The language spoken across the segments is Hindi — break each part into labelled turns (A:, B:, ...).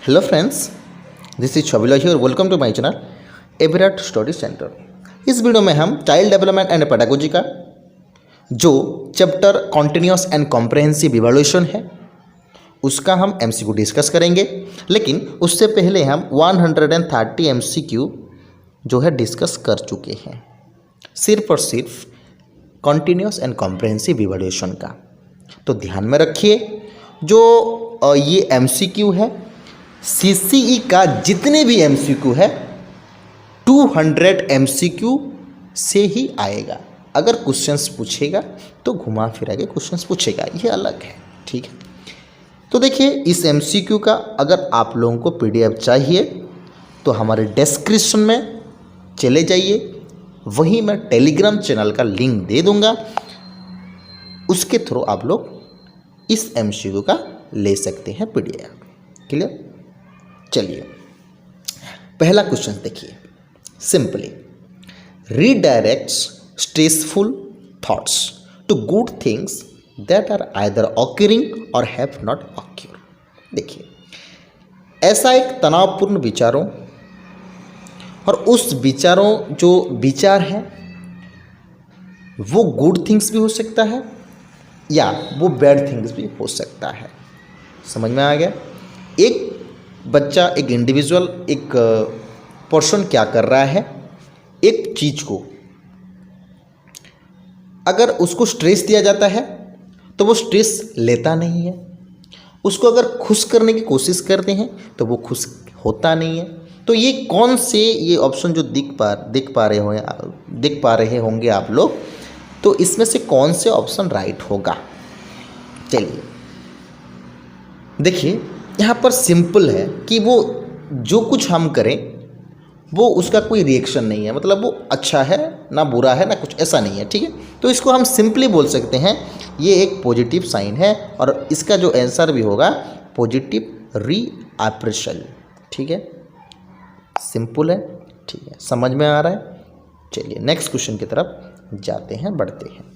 A: Hello friends, this is Chhabila here. Welcome to my channel Avirat study centre. इस वीडियो में हम चाइल्ड डेवलपमेंट एंड पेडागोजी का जो chapter continuous and comprehensive evaluation है उसका हम एमसीक्यू डिस्कस करेंगे। लेकिन उससे पहले हम 130 एमसीक्यू जो है डिस्कस कर चुके हैं, सिर्फ और सिर्फ कॉन्टिन्यूअस एंड कॉम्प्रहेंसिव इवैल्यूएशन का। तो ध्यान में रखिए, जो ये एमसीक्यू है सीसीई का जितने भी एमसीक्यू है 200 एमसीक्यू से ही आएगा। अगर क्वेश्चंस पूछेगा तो घुमा फिरा के क्वेश्चंस पूछेगा, ये अलग है, ठीक है। तो देखिए, इस एमसीक्यू का अगर आप लोगों को पीडीएफ चाहिए तो हमारे डिस्क्रिप्शन में चले जाइए, वहीं मैं टेलीग्राम चैनल का लिंक दे दूंगा, उसके थ्रू आप लोग इस एमसीक्यू का ले सकते हैं पीडीएफ। क्लियर? चलिए, पहला क्वेश्चन देखिए। Simply redirects stressful thoughts to good things that are either occurring और हैव नॉट ऑक्यूर। देखिए, ऐसा एक तनावपूर्ण विचारों और उस विचारों जो विचार है वो गुड थिंग्स भी हो सकता है या वो बैड थिंग्स भी हो सकता है। समझ में आ गया? एक बच्चा, एक इंडिविजुअल, एक पर्सन क्या कर रहा है, एक चीज को अगर उसको स्ट्रेस दिया जाता है तो वो स्ट्रेस लेता नहीं है, उसको अगर खुश करने की कोशिश करते हैं तो वो खुश होता नहीं है। तो ये कौन से ये ऑप्शन जो देख पा रहे होंगे आप लोग, तो इसमें से कौन से ऑप्शन राइट होगा? चलिए देखिए, यहाँ पर सिंपल है कि वो जो कुछ हम करें वो उसका कोई रिएक्शन नहीं है, मतलब वो अच्छा है ना बुरा है ना कुछ, ऐसा नहीं है, ठीक है। तो इसको हम सिंपली बोल सकते हैं ये एक पॉजिटिव साइन है और इसका जो आंसर भी होगा पॉजिटिव रीअप्रेशल, ठीक है। सिंपल है, ठीक है, समझ में आ रहा है। चलिए नेक्स्ट क्वेश्चन की तरफ जाते हैं, बढ़ते हैं।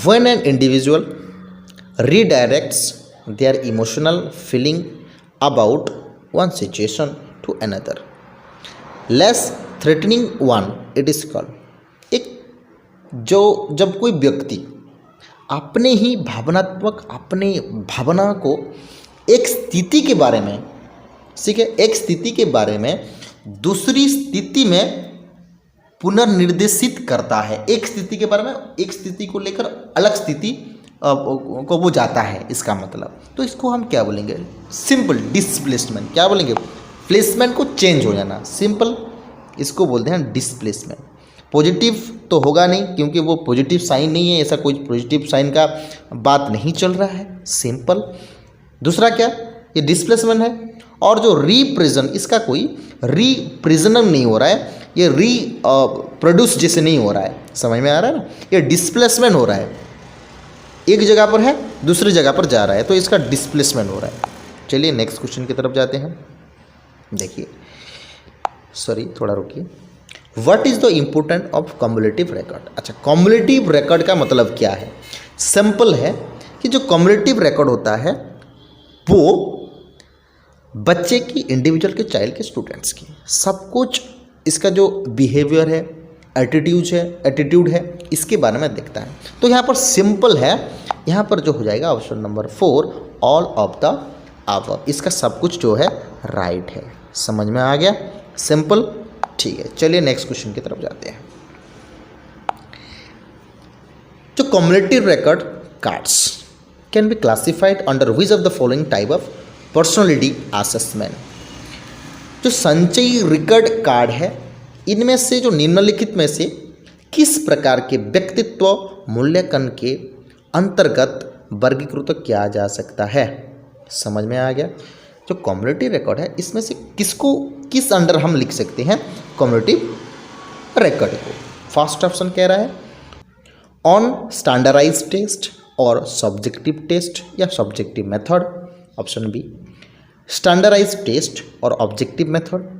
A: When an individual redirects their emotional feeling about one situation to another less threatening one, it is called। एक जो जब कोई व्यक्ति अपने ही अपने भावना को एक स्थिति के बारे में, ठीक है, एक स्थिति के बारे में दूसरी स्थिति में पुनर्निर्देशित करता है, एक स्थिति के बारे में एक स्थिति को लेकर अलग स्थिति को वो जाता है, इसका मतलब। तो इसको हम क्या बोलेंगे? Simple displacement. क्या बोलेंगे? प्लेसमेंट को चेंज हो जाना, सिंपल इसको बोलते हैं डिस्प्लेसमेंट। पॉजिटिव तो होगा नहीं क्योंकि वो पॉजिटिव साइन नहीं है, ऐसा कोई पॉजिटिव साइन का बात नहीं चल रहा है, सिंपल। दूसरा क्या? ये डिस्प्लेसमेंट है। और जो रीप्रेजेंट, इसका कोई रीप्रेजेंट नहीं हो रहा है, ये प्रोड्यूस जैसे नहीं हो रहा है, समझ में आ रहा है ना। ये डिस्प्लेसमेंट हो रहा है, एक जगह पर है दूसरी जगह पर जा रहा है, तो इसका डिस्प्लेसमेंट हो रहा है। चलिए नेक्स्ट क्वेश्चन की तरफ जाते हैं। देखिए, सॉरी थोड़ा रुकिए। What is the important of cumulative record? अच्छा, कम्युलेटिव रिकॉर्ड का मतलब क्या है? सिंपल है कि जो कम्युलेटिव रिकॉर्ड होता है वो बच्चे की, इंडिविजुअल के, चाइल्ड के, स्टूडेंट्स की सब कुछ, इसका जो बिहेवियर है, एटीट्यूड है, इसके बारे में देखता है। तो यहाँ पर सिंपल है, यहाँ पर जो हो जाएगा option number 4, all of the above, इसका सब कुछ जो है राइट है। समझ में आ गया? सिंपल, ठीक है। चलिए नेक्स्ट क्वेश्चन की तरफ जाते हैं। जो cumulative record cards can be classified under which of the following type of personality assessment? जो संचयी रिकॉर्ड कार्ड है, इनमें से जो निम्नलिखित में से किस प्रकार के व्यक्तित्व मूल्यांकन के अंतर्गत वर्गीकृत किया जा सकता है? समझ में आ गया? जो कम्युलेटिव रिकॉर्ड है इसमें से किसको किस अंडर हम लिख सकते हैं कम्युलेटिव रिकॉर्ड को? फर्स्ट ऑप्शन कह रहा है ऑन स्टैंडर्डाइज्ड टेस्ट और सब्जेक्टिव टेस्ट या subjective method. Option B standardised test और ऑब्जेक्टिव मेथड।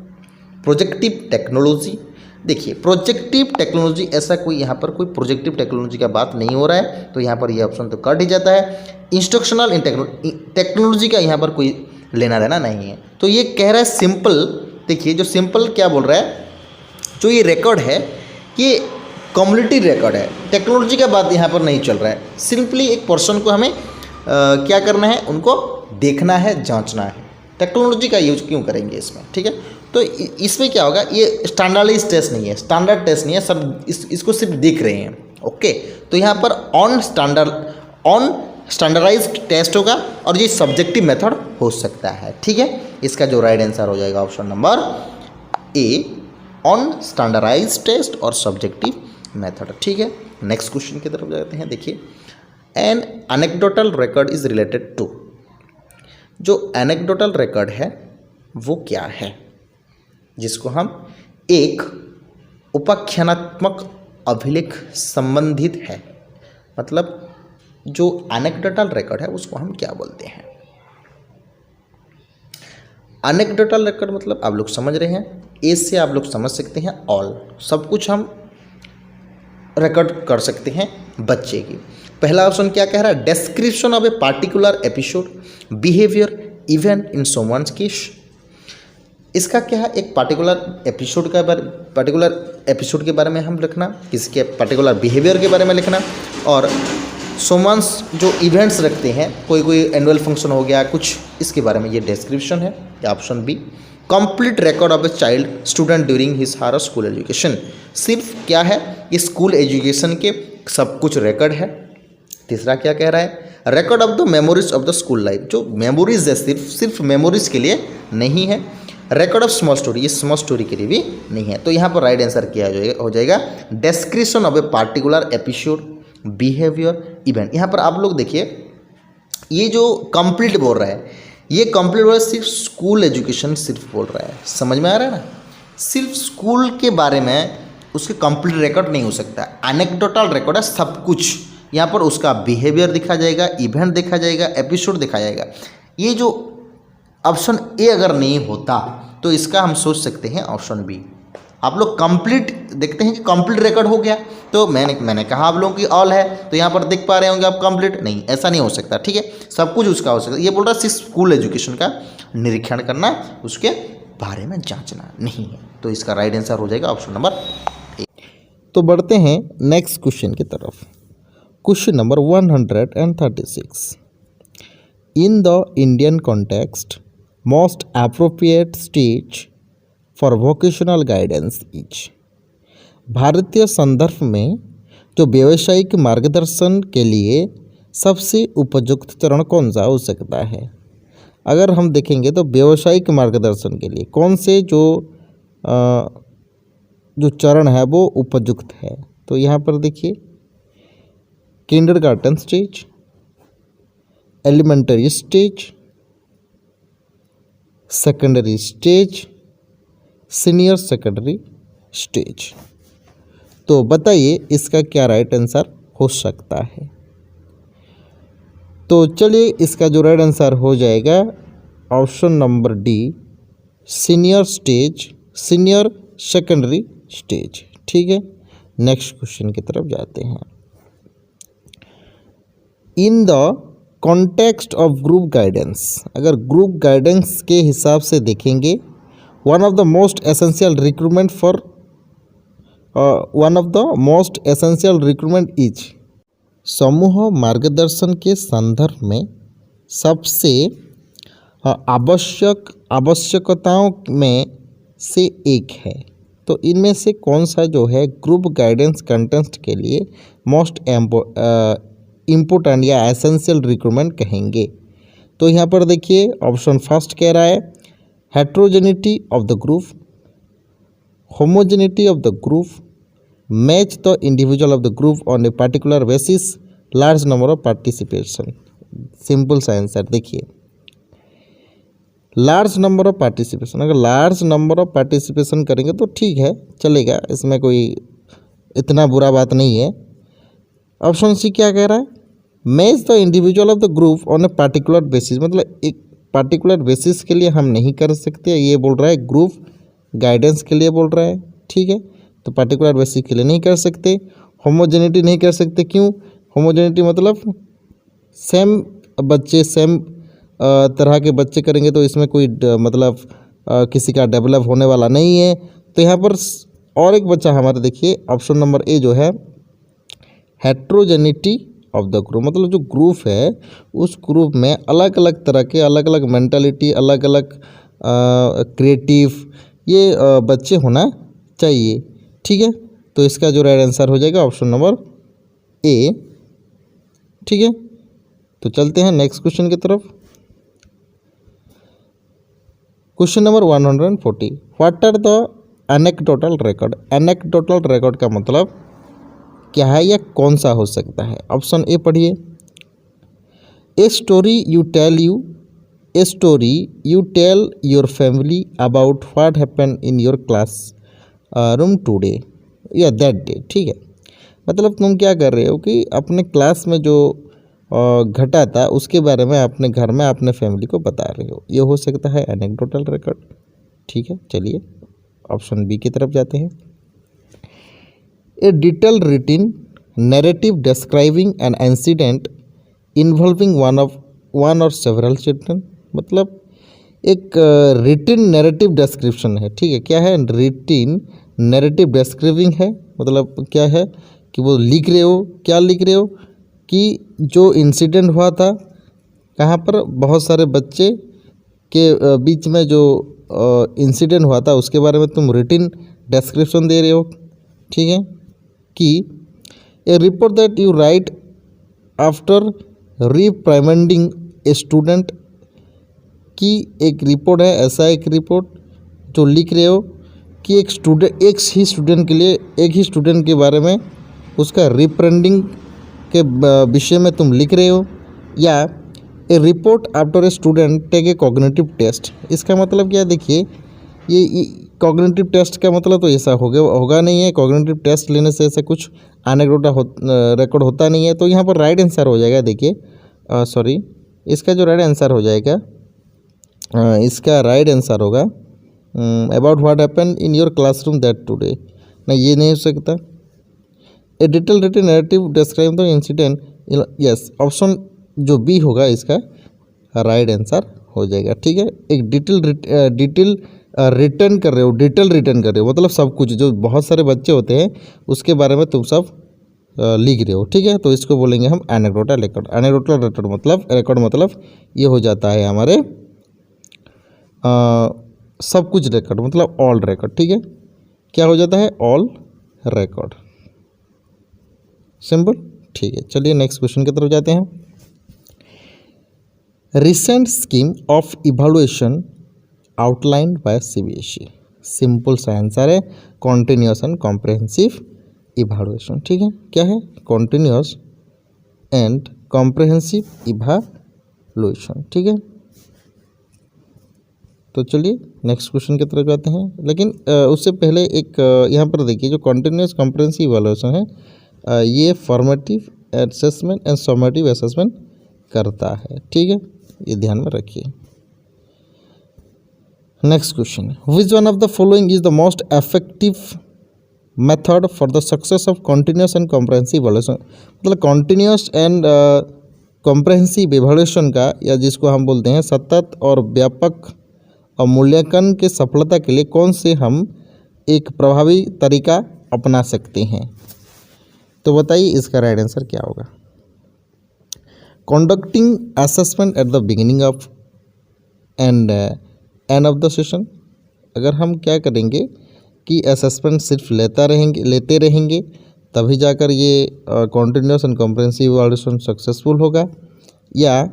A: Projective technology. देखिए, प्रोजेक्टिव टेक्नोलॉजी, ऐसा कोई यहाँ पर कोई प्रोजेक्टिव टेक्नोलॉजी का बात नहीं हो रहा है, तो यहाँ पर ये ऑप्शन तो कट ही जाता है। इंस्ट्रक्शनल टेक्नोलॉजी का यहाँ पर कोई लेना देना नहीं है। तो ये कह रहा है सिंपल, देखिए जो सिंपल क्या बोल रहा है, जो ये रिकॉर्ड है ये कम्युनिटी रिकॉर्ड है, टेक्नोलॉजी का बात यहाँ पर नहीं चल रहा है। सिंपली एक पर्सन को हमें क्या करना है, उनको देखना है, जांचना है। टेक्नोलॉजी का यूज क्यों करेंगे इसमें, ठीक है। तो इसमें क्या होगा, ये स्टैंडर्डाइज टेस्ट नहीं है, स्टैंडर्ड टेस्ट नहीं है, सब इसको सिर्फ देख रहे हैं। ओके, तो यहाँ पर ऑन स्टैंडर्डाइज्ड टेस्ट होगा और ये सब्जेक्टिव मेथड हो सकता है, ठीक है। इसका जो राइट आंसर हो जाएगा option number A, on standardised test और सब्जेक्टिव मेथड, ठीक है। नेक्स्ट क्वेश्चन की तरफ जाते हैं। देखिए, an anecdotal record is related to, जो एनेक्डोटल रिकॉर्ड है वो क्या है, जिसको हम एक उपाख्यानात्मक अभिलेख संबंधित है, मतलब जो एनेक्डोटल रिकॉर्ड है उसको हम क्या बोलते हैं। एनेक्डोटल रिकॉर्ड मतलब आप लोग समझ रहे हैं, ए से आप लोग समझ सकते हैं ऑल, सब कुछ हम रिकॉर्ड कर सकते हैं बच्चे की। पहला ऑप्शन क्या कह रहा है, description of a particular episode, behaviour, event in someone's case. इसका क्या है, एक पार्टिकुलर एपिसोड के बारे में हम लिखना, किसी के पार्टिकुलर बिहेवियर के बारे में लिखना, और समवन्स जो इवेंट्स रखते हैं, कोई एनुअल फंक्शन हो गया कुछ, इसके बारे में ये डिस्क्रिप्शन है। Option B, complete record of a child student during his her school education. सिर्फ क्या है, ये स्कूल एजुकेशन के सब कुछ रिकॉर्ड है। तीसरा क्या कह रहा है, record of the memories of the school life, जो मेमोरीज है सिर्फ मेमोरीज के लिए नहीं है। रिकॉर्ड ऑफ स्मॉल स्टोरी, ये स्मॉल स्टोरी के लिए भी नहीं है। तो यहाँ पर राइट आंसर क्या हो जाएगा, description of a particular episode, behaviour, event. यहाँ पर आप लोग देखिए, ये जो कंप्लीट बोल रहा है, ये कंप्लीट बोल रहा है, सिर्फ स्कूल एजुकेशन सिर्फ बोल रहा है, समझ में आ रहा है ना। सिर्फ स्कूल के बारे में उसके कंप्लीट रिकॉर्ड नहीं हो सकता, एनेक्डोटल रिकॉर्ड है सब कुछ। यहाँ पर उसका बिहेवियर दिखा जाएगा, इवेंट देखा जाएगा, एपिसोड दिखा जाएगा। ये जो ऑप्शन ए अगर नहीं होता तो इसका हम सोच सकते हैं ऑप्शन बी। आप लोग कंप्लीट देखते हैं कि कंप्लीट रिकॉर्ड हो गया, तो मैंने कहा आप लोगों की ऑल है, तो यहाँ पर देख पा रहे होंगे आप कंप्लीट नहीं, ऐसा नहीं हो सकता, ठीक है। सब कुछ उसका हो सकता है। ये बोल रहा है सिर्फ स्कूल एजुकेशन का निरीक्षण करना, उसके बारे में जांचना नहीं है। तो इसका राइट आंसर हो जाएगा ऑप्शन नंबर ए। तो बढ़ते हैं नेक्स्ट क्वेश्चन की तरफ। Question number 136, in the Indian context most appropriate stage for vocational guidance is. भारतीय संदर्भ में जो व्यावसायिक मार्गदर्शन के लिए सबसे उपयुक्त चरण कौन सा हो सकता है। अगर हम देखेंगे तो व्यावसायिक मार्गदर्शन के लिए कौन से जो चरण है वो उपयुक्त है। तो यहाँ पर देखिए, kindergarten stage, elementary stage, secondary stage, senior secondary stage. तो बताइए इसका क्या राइट आंसर हो सकता है। तो चलिए इसका जो राइट आंसर हो जाएगा option number D, senior stage, senior secondary stage, ठीक है। नेक्स्ट क्वेश्चन की तरफ जाते हैं। In the context of group guidance, अगर ग्रुप गाइडेंस के हिसाब से देखेंगे, one of the most essential recruitment is, समूह मार्गदर्शन के संदर्भ में सबसे आवश्यकताओं में से एक है। तो इनमें से कौन सा जो है ग्रुप गाइडेंस कंटेस्ट के लिए मोस्ट इम्पोर्टेंट या एसेंशियल रिक्रूटमेंट कहेंगे। तो यहाँ पर देखिए ऑप्शन फर्स्ट कह रहा है heterogeneity of the group, homogeneity of the group, match the individual of the group on a particular basis, large number of participation. Simple सा आंसर देखिए, लार्ज नंबर ऑफ पार्टिसिपेशन। अगर लार्ज नंबर ऑफ पार्टिसिपेशन करेंगे तो ठीक है, चलेगा, इसमें कोई इतना बुरा बात नहीं है। ऑप्शन सी क्या कह रहा है, match the individual of the group on a particular basis, मतलब एक पार्टिकुलर बेसिस के लिए हम नहीं कर सकते, ये बोल रहा है ग्रुप गाइडेंस के लिए बोल रहा है, ठीक है। तो पार्टिकुलर बेसिस के लिए नहीं कर सकते। होमोजेनिटी नहीं कर सकते, क्यों? होमोजेनिटी मतलब सेम बच्चे सेम तरह के बच्चे करेंगे तो इसमें कोई मतलब किसी का डेवलप होने वाला नहीं है। तो यहाँ पर और एक बच्चा हमारे देखिए ऑप्शन नंबर ए जो है हेट्रोजेनिटी ऑफ द ग्रुप, मतलब जो ग्रुप है उस ग्रुप में अलग अलग तरह के अलग अलग मेंटालिटी अलग अलग क्रिएटिव ये बच्चे होना चाहिए। ठीक है, तो इसका जो राइट आंसर हो जाएगा ऑप्शन नंबर ए। ठीक है, तो चलते हैं नेक्स्ट क्वेश्चन की तरफ। Question number 140, what are the anecdotal record. Anecdotal record का मतलब क्या है या कौन सा हो सकता है? ऑप्शन ए पढ़िए, a story you tell your family about what happened in your class room today या दैट डे। ठीक है, मतलब तुम क्या कर रहे हो कि अपने क्लास में जो घटा था उसके बारे में अपने घर में अपने फैमिली को बता रहे हो, ये हो सकता है एनेक्डोटल रिकॉर्ड। ठीक है, चलिए ऑप्शन बी की तरफ जाते हैं। ए detail रिटिन narrative describing an incident involving one और सेवरल चिल्ड्रन, मतलब एक रिटिन नैरेटिव डिस्क्रिप्शन है। ठीक है, क्या है? रिटिन नैरेटिव डिस्क्राइबिंग है, मतलब क्या है कि वो लिख रहे हो, क्या लिख रहे हो कि जो इंसिडेंट हुआ था कहाँ पर, बहुत सारे बच्चे के बीच में जो इंसिडेंट हुआ था उसके बारे में तुम रिटिन डिस्क्रिप्शन दे रहे हो। ठीक है, कि a report that you write after reprimanding a student, की एक रिपोर्ट है, ऐसा एक रिपोर्ट जो लिख रहे हो कि एक ही स्टूडेंट के बारे में उसका रिप्रेंडिंग के विषय में तुम लिख रहे हो, या a report after a student take a cognitive test. इसका मतलब क्या है? देखिए ये कॉग्निटिव टेस्ट का मतलब तो ऐसा होगा नहीं है, कॉग्निटिव टेस्ट लेने से ऐसा कुछ एनेक्डोटल रिकॉर्ड होता नहीं है। तो यहाँ पर राइट आंसर हो जाएगा, देखिए सॉरी, इसका जो राइट आंसर हो जाएगा इसका राइट आंसर होगा about what happen in your classroom that today. नहीं, ये नहीं हो सकता। A detail written narrative describe the incident, yes, option जो बी होगा इसका राइट आंसर हो जाएगा। ठीक है, एक डिटेल रिटर्न कर रहे हो मतलब सब कुछ जो बहुत सारे बच्चे होते हैं उसके बारे में तुम सब लिख रहे हो। ठीक है, तो इसको बोलेंगे हम एनेक्डोटल रिकॉर्ड। एनेक्डोटल रिकॉर्ड मतलब ये हो जाता है हमारे सब कुछ रिकॉर्ड, मतलब ऑल रिकॉर्ड। ठीक है, क्या हो जाता है? All record, simple. ठीक है, चलिए नेक्स्ट क्वेश्चन की तरफ जाते हैं। Recent scheme of evaluation outlined by CBSE, simple सा आंसर है कॉन्टिन्यूस एंड कॉम्प्रहेंसिव इवैल्यूएशन। ठीक है, क्या है? Continuous and comprehensive evaluation. ठीक है, तो चलिए नेक्स्ट क्वेश्चन की तरफ जाते हैं। लेकिन उससे पहले एक यहाँ पर देखिए, जो कॉन्टिन्यूस कॉम्प्रहेंसिव इवैल्यूएशन है ये formative assessment and summative assessment करता है। ठीक है, ये ध्यान में रखिए। Next question, which one of the following is the most effective method for the success of continuous and comprehensive evaluation, मतलब कॉन्टिन्यूस एंड कॉम्प्रहेंसिव इवैल्यूएशन का, या जिसको हम बोलते हैं सतत और व्यापक और मूल्यांकन के सफलता के लिए कौन से हम एक प्रभावी तरीका अपना सकते हैं? तो बताइए इसका राइट आंसर क्या होगा? Conducting assessment at the beginning of and end of the session. अगर हम क्या करेंगे कि असेसमेंट सिर्फ लेते रहेंगे तभी जाकर ये continuous and comprehensive evaluation successful होगा, या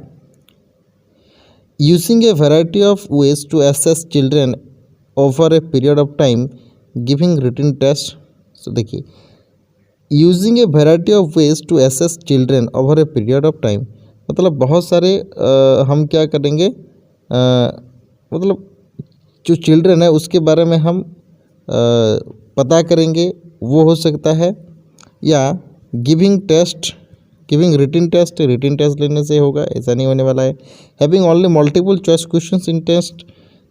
A: using a variety of ways to assess children over a period of time giving written test। so देखिए, using a variety of ways to assess children over a period of time, मतलब बहुत सारे हम क्या करेंगे मतलब जो चिल्ड्रन है उसके बारे में हम पता करेंगे, वो हो सकता है, या गिविंग रिटिन टेस्ट लेने से होगा, ऐसा नहीं होने वाला है। Having only multiple choice questions in test,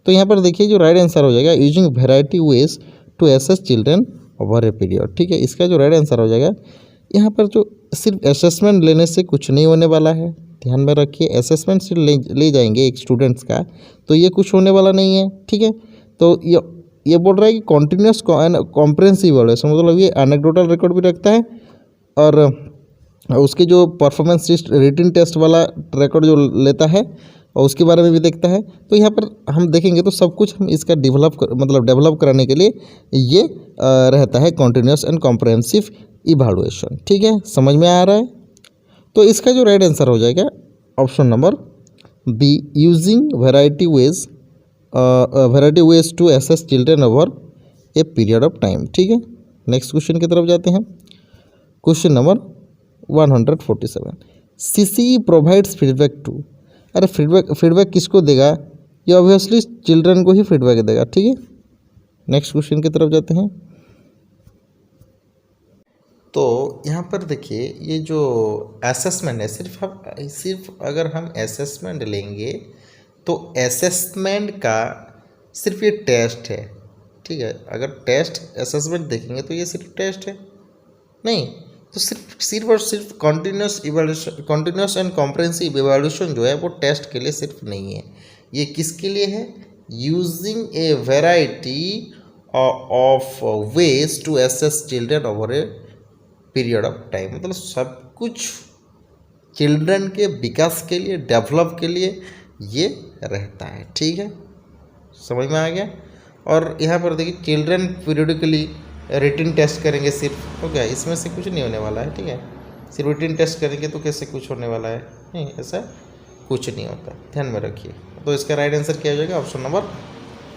A: तो यहाँ पर देखिए जो राइट आंसर हो जाएगा using variety ways to assess children over a period. ठीक है, इसका जो राइट आंसर हो जाएगा यहाँ पर जो सिर्फ असेसमेंट लेने से कुछ नहीं होने वाला है। ध्यान में रखिए, असेसमेंट शीट ले जाएंगे एक स्टूडेंट्स का, तो ये कुछ होने वाला नहीं है, ठीक है। तो ये बोल रहा है कि कॉन्टिन्यूस कॉम्प्रिहेंसिव इवैल्यूएशन, मतलब ये एनेक्डोटल रिकॉर्ड भी रखता है और उसके जो परफॉर्मेंस रिटन टेस्ट वाला रिकॉर्ड जो लेता है और उसके बारे में भी देखता है। तो यहाँ पर हम देखेंगे तो सब कुछ हम इसका डेवलप कराने के लिए ये रहता है कॉन्टिन्यूस एंड कॉम्प्रिहेंसिव इवैल्यूएशन, ठीक है, समझ में आ रहा है। तो इसका जो राइट आंसर हो जाएगा option number B, using variety ways to assess children over a period of time, ठीक है। नेक्स्ट क्वेश्चन की तरफ जाते हैं। Question number 147, CCE provides feedback to, अरे फीडबैक किसको देगा, ये ऑब्वियसली चिल्ड्रन को ही फीडबैक देगा, ठीक है। नेक्स्ट क्वेश्चन की तरफ जाते हैं। तो यहाँ पर देखिए ये जो असेसमेंट है, सिर्फ अगर हम असेसमेंट लेंगे तो असेसमेंट का सिर्फ ये टेस्ट है, ठीक है। अगर टेस्ट असेसमेंट देखेंगे तो ये सिर्फ टेस्ट है, नहीं तो सिर्फ और सिर्फ कॉन्टिन्यूस एंड कॉम्प्रिहेंसिव इवैल्यूएशन जो है वो टेस्ट के लिए सिर्फ नहीं है, ये किसके लिए है, using a variety of ways to assess children over a period of time, मतलब सब कुछ चिल्ड्रन के विकास के लिए, डेवलप के लिए ये रहता है, ठीक है, समझ में आ गया। और यहाँ पर देखिए चिल्ड्रन पीरियडिकली रिटन टेस्ट करेंगे सिर्फ, हो गया, इसमें से कुछ नहीं होने वाला है, ठीक है। सिर्फ रिटन टेस्ट करेंगे तो कैसे कुछ होने वाला है, नहीं, ऐसा कुछ नहीं होता, ध्यान में रखिए। तो इसका राइट आंसर क्या हो जाएगा, option number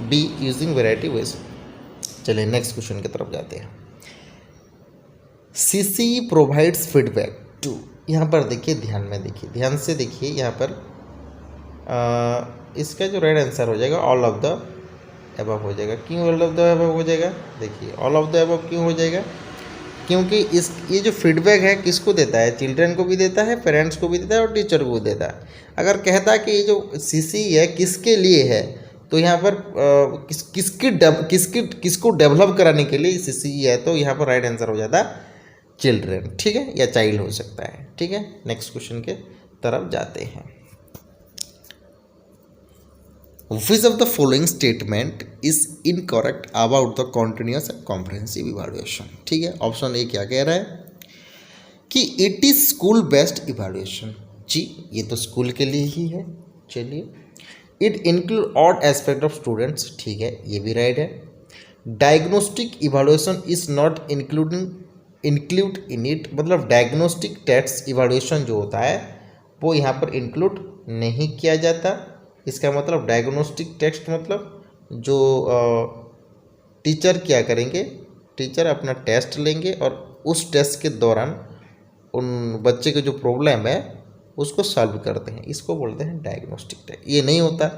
A: B, using variety ways. चलिए नेक्स्ट क्वेश्चन की तरफ जाते हैं। CCE प्रोवाइड्स फीडबैक टू, यहाँ पर देखिए, ध्यान से देखिए, यहाँ पर इसका जो राइट आंसर हो जाएगा ऑल ऑफ द एबव हो जाएगा। क्यों ऑल ऑफ द एबव हो जाएगा, देखिए ऑल ऑफ द एबव क्यों हो जाएगा, क्योंकि ये जो फीडबैक है किसको देता है, चिल्ड्रन को भी देता है, पेरेंट्स को भी देता है और टीचर को भी देता है। अगर कहता है कि ये जो CCE है किसके लिए है, तो यहाँ पर किसको डेवलप कराने के लिए CCE है, तो यहाँ पर राइट आंसर हो जाता है चिल्ड्रन, ठीक है, या चाइल्ड हो सकता है, ठीक है। नेक्स्ट क्वेश्चन के तरफ जाते हैं। Which of the following statement is incorrect about the continuous and comprehensive evaluation, ठीक है। ऑप्शन ए क्या कह रहा है कि it is school based evaluation, जी ये तो स्कूल के लिए ही है, चलिए। It include odd aspect of students, ठीक है, ये भी राइट है। Diagnostic evaluation is not include in it, मतलब डायग्नोस्टिक टेस्ट इवैल्यूएशन जो होता है वो यहाँ पर इंक्लूड नहीं किया जाता। इसका मतलब डायग्नोस्टिक टेस्ट मतलब जो टीचर क्या करेंगे, टीचर अपना टेस्ट लेंगे और उस टेस्ट के दौरान उन बच्चे के जो प्रॉब्लम है उसको सॉल्व करते हैं, इसको बोलते हैं डायग्नोस्टिक टेस्ट। ये नहीं होता,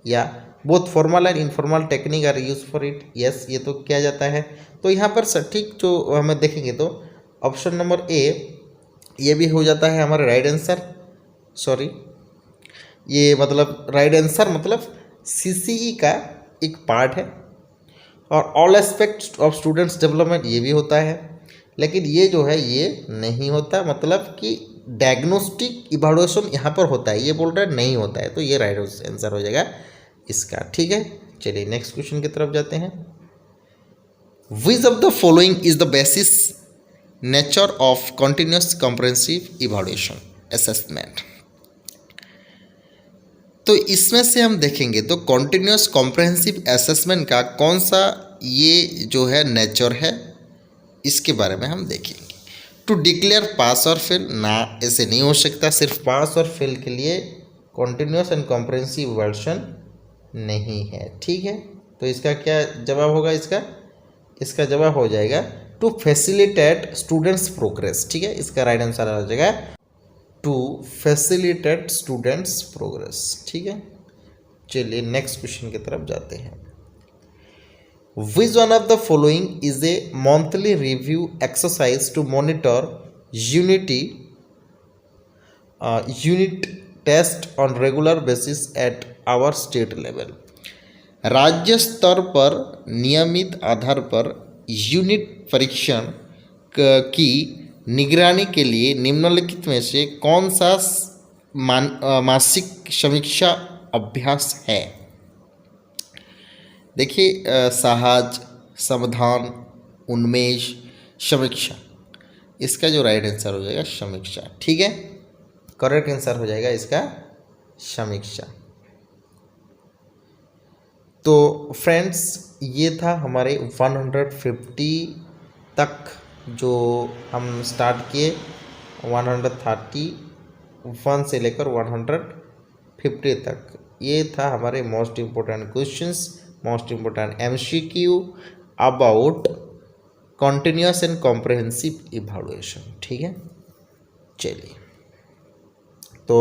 A: या both formal and informal technique are use for it, yes ये तो किया जाता है। तो यहाँ पर सटीक जो हमें देखेंगे तो ऑप्शन नंबर ए ये भी हो जाता है हमारा राइट आंसर, सॉरी ये मतलब राइट आंसर मतलब CCE का एक पार्ट है, और all aspects of students development ये भी होता है, लेकिन ये जो है ये नहीं होता, मतलब कि डायग्नोस्टिक इवैल्यूएशन यहाँ पर होता है, ये बोल रहा है नहीं होता है, तो ये राइट आंसर हो जाएगा इसका, ठीक है। चलिए नेक्स्ट क्वेश्चन की तरफ जाते हैं। Which of the following is the basis nature of continuous comprehensive evaluation assessment, तो इसमें से हम देखेंगे तो कॉन्टिन्यूस कॉम्प्रिहेंसिव असेसमेंट का कौन सा ये जो है नेचर है, इसके बारे में हम देखेंगे। टू डिक्लेयर पास और फेल, ना ऐसे नहीं हो सकता, सिर्फ पास और फेल के लिए कॉन्टिन्यूस एंड कॉम्प्रिहेंसिव इवैल्यूएशन नहीं है, ठीक है। तो इसका क्या जवाब होगा, इसका जवाब हो जाएगा टू फैसिलिटेट स्टूडेंट्स प्रोग्रेस, ठीक है, इसका राइट आंसर आ जाएगा टू फैसिलिटेट स्टूडेंट्स प्रोग्रेस, ठीक है। चलिए नेक्स्ट क्वेश्चन की तरफ जाते हैं। Which one of the following is a monthly review exercise to monitor unit test on regular basis at our state level, राज्य स्तर पर नियमित आधार पर यूनिट परीक्षण की निगरानी के लिए निम्नलिखित में से कौन सा मासिक समीक्षा अभ्यास है। देखिए साहज, समाधान, उन्मेष, समीक्षा, इसका जो राइट आंसर हो जाएगा समीक्षा। ठीक है, करेक्ट आंसर हो जाएगा इसका समीक्षा। तो फ्रेंड्स ये था हमारे 150 तक जो हम स्टार्ट किए, 131 से लेकर 150 तक। ये था हमारे most important questions, most important MCQ about continuous and comprehensive evaluation. ठीक है, चलिए तो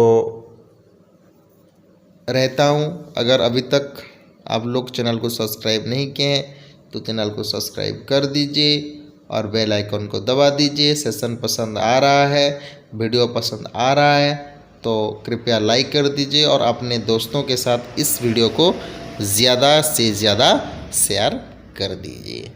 A: रहता हूँ, अगर अभी तक आप लोग चैनल को सब्सक्राइब नहीं किए हैं तो चैनल को सब्सक्राइब कर दीजिए और बेल आइकन को दबा दीजिए। सेशन पसंद आ रहा है, वीडियो पसंद आ रहा है तो कृपया लाइक कर दीजिए और अपने दोस्तों के साथ इस वीडियो को ज़्यादा से ज़्यादा शेयर कर दीजिए।